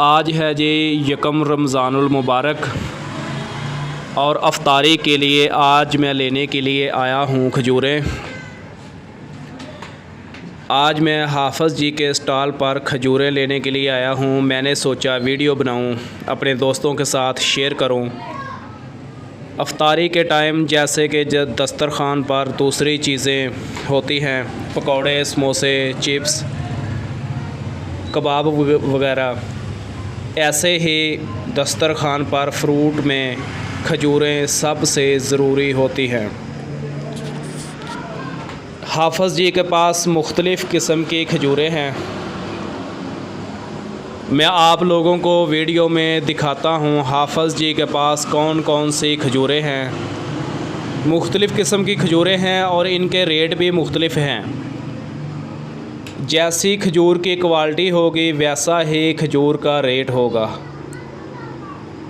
आज है जी यकम रमज़ानुल मुबारक और अफ्तारी के लिए आज मैं लेने के लिए आया हूँ खजूरें। आज मैं हाफ़ज़ जी के स्टॉल पर खजूरें लेने के लिए आया हूँ। मैंने सोचा वीडियो बनाऊँ, अपने दोस्तों के साथ शेयर करूँ। अफ्तारी के टाइम जैसे कि जब दस्तरखान पर दूसरी चीज़ें होती हैं, पकौड़े, समोसे, चिप्स, कबाब वगैरह, ऐसे ही दस्तरखान पर फ्रूट में खजूरें सबसे ज़रूरी होती हैं। हाफ़ज़ जी के पास मुख्तलिफ़ किस्म की खजूरें हैं। मैं आप लोगों को वीडियो में दिखाता हूँ हाफ़ज़ जी के पास कौन कौन सी खजूरें हैं। मुख्तलिफ़ किस्म की खजूरें हैं और इनके रेट भी मुख्तलिफ़ हैं। जैसी खजूर की क्वालिटी होगी वैसा ही खजूर का रेट होगा।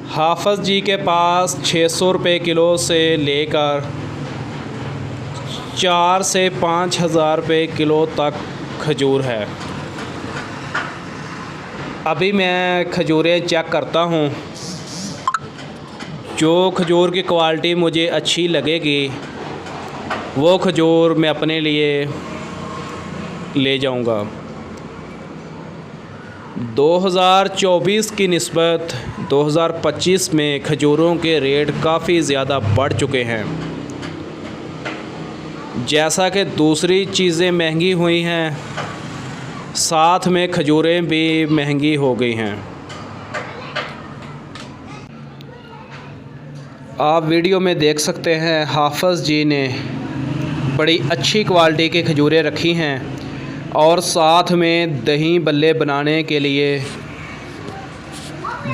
हाफ़ज़ जी के पास 600 रुपये किलो से लेकर 4 से 5 हज़ार रुपये किलो तक खजूर है। अभी मैं खजूरें चेक करता हूँ। जो खजूर की क्वालिटी मुझे अच्छी लगेगी वो खजूर मैं अपने लिए ले जाऊंगा। 2024 की निस्बत 2025 में खजूरों के रेट काफ़ी ज़्यादा बढ़ चुके हैं। जैसा कि दूसरी चीज़ें महंगी हुई हैं, साथ में खजूरें भी महंगी हो गई हैं। आप वीडियो में देख सकते हैं हाफ़ज़ जी ने बड़ी अच्छी क्वालिटी की खजूरें रखी हैं और साथ में दही बल्ले बनाने के लिए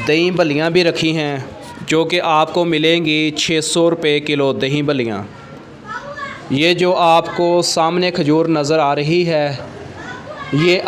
दही बल्लियाँ भी रखी हैं, जो कि आपको मिलेंगी 600 रुपये किलो दही बल्लियाँ। ये जो आपको सामने खजूर नज़र आ रही है, ये